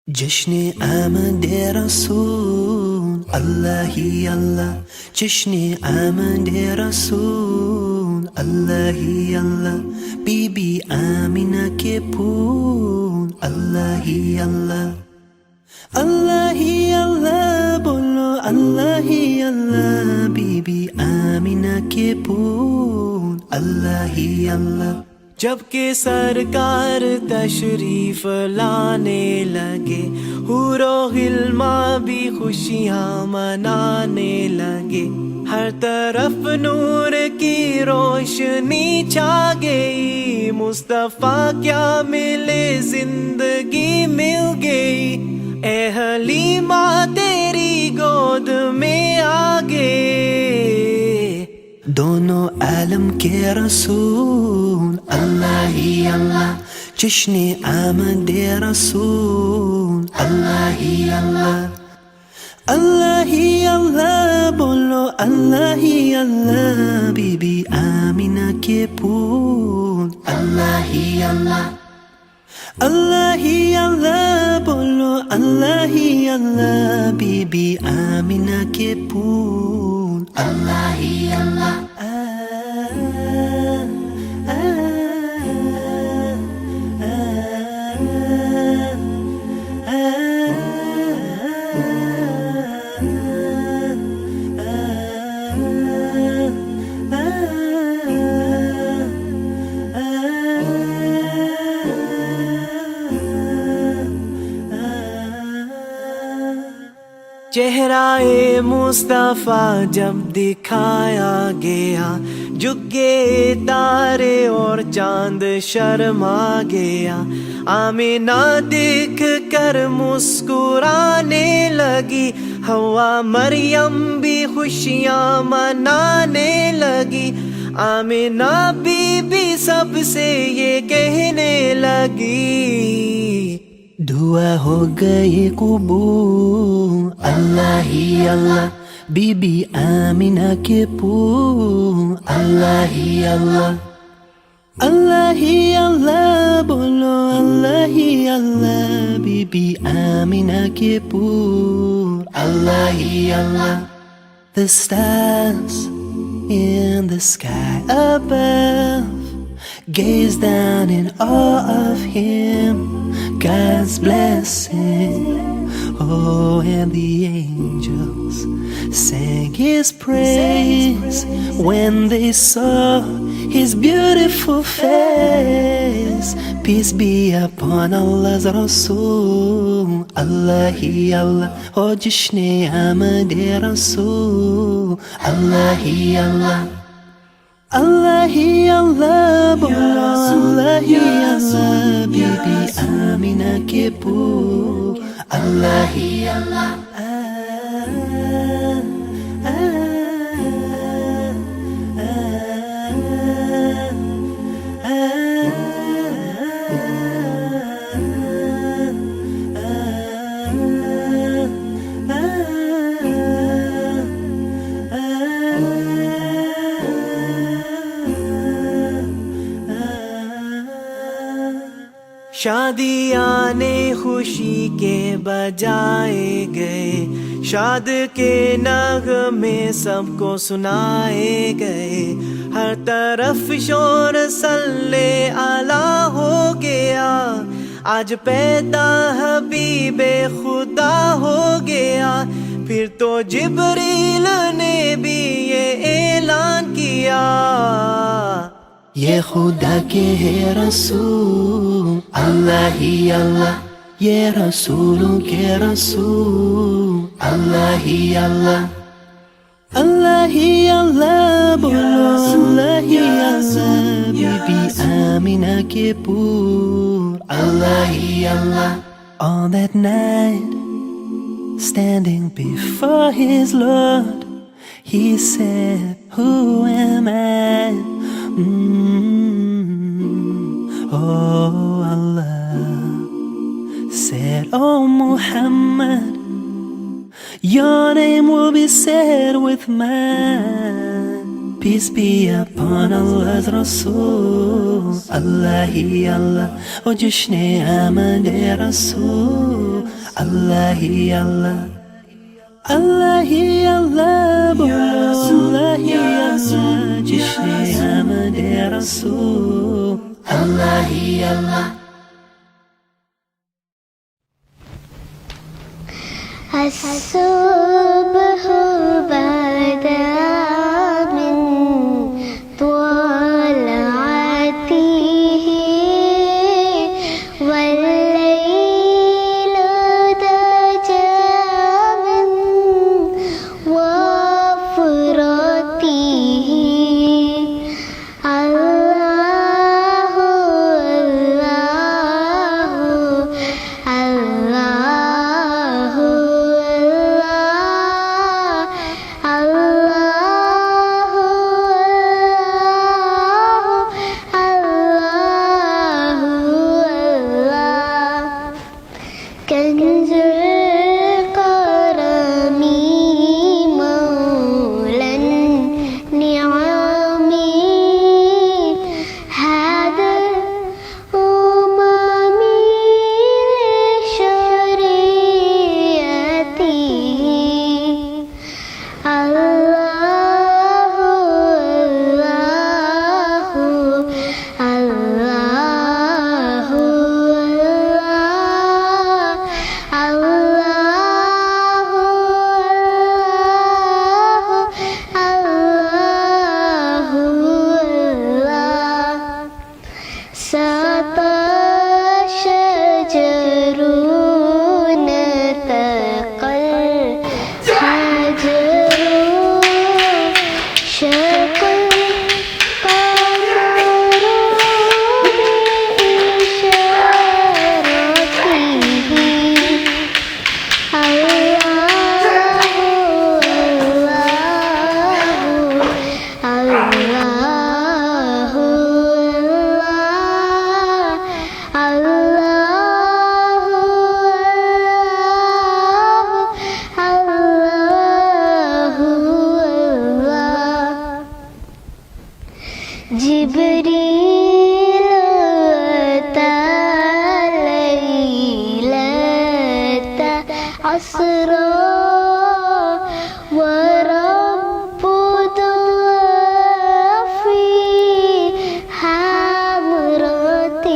जश्न आमद रसूल अल्लाह ही अल्लाह। जश्न आमद रसूल अल्लाह ही अल्लाह। बीबी आमिना के फूल अल्लाह ही अल्लाह। अल्लाह ही अल्लाह बोलो अल्लाह ही अल्लाह। बीबी आमिना के फूल अल्लाह ही अल्लाह। जबकि सरकार तशरीफ लाने लगे, हुरो हिल्मा भी खुशियाँ मनाने लगे। हर तरफ नूर की रोशनी छा गई। मुस्तफा क्या मिले जिंदगी मिल गई। ए हलीमा तेरी गोद में आ गए दोनों आलम के रसूल अल्लाह ही अल्लाह। जश्न आमद रसूल अल्लाह ही अल्लाह। अल्लाह ही अल्लाह बोलो अल्लाह ही अल्लाह। बीबी आमिना के फूल अल्लाह ही अल्लाह। अल्लाह ही अल्लाह बोलो अल्लाह ही अल्लाह। बीबी आमिना के फूल अल्लाह ही अल्लाह। चेहरा मुस्तफा जब दिखाया गया, जुगे तारे और चांद शर्मा गया। आमिना देख कर मुस्कुराने लगी, हवा मरियम भी खुशियाँ मनाने लगी। आमिना बीबी सबसे ये कहने लगी, दुआ हो गई कबूल अल्लाह ही अल्लाह। बीबी आमिना के फूल अल्लाह ही अल्लाह। अल्लाह ही अल्लाह बोलो अल्लाह ही अल्लाह। बीबी आमिना के फूल अल्लाह ही अल्लाह। The stars in the sky above gaze down in awe of him, God's blessing. Oh, and the angels sang his praise when they saw his beautiful face. Peace be upon Allah's Rasool Allah hi Allah. Oh, Jishne Ahmad Rasool Allah hi Allah. Allah hi Allah bola Allah hi Allah. Bibi Amina ke pool Allah hi Allah. शादियाँ ने खुशी के बजाए गए, शाद के नगमे सबको सुनाए गए। हर तरफ शोर सल्ले आला हो गया, आज पैदा हबीबे खुदा हो गया। फिर तो जिब्रील ने भी ये ऐलान किया, ये खुदा के है रसूल अल्लाह ही अल्लाह। ये रसूलों के रसूल अल्लाह ही अल्लाह। अल्लाह ही अल्लाह बोलो अल्लाह ही अल्लाह। बीबी आमिना के फूल अल्लाह ही अल्लाह। On that night, standing before his Lord, he said, who am I? Oh Allah said, oh Muhammad, your name will be said with mine. Peace be upon Allah's Rasool Allah hi Allah. Oh Jishne Ahmad Rasool Allahi Allah, Allahi Allah, bolo Allahi Allah, jishni Ahmad Rasul. Allahi Allah. الصبح بدا من طلعته والليل دجى من وفرته الله الله كنز الكرم مولى النعم هذا الأمم لشريعته الله الله شجرون تقل حجر شق القمر بإشارته جبريل أتى ليلة عسرا ورب في حمرته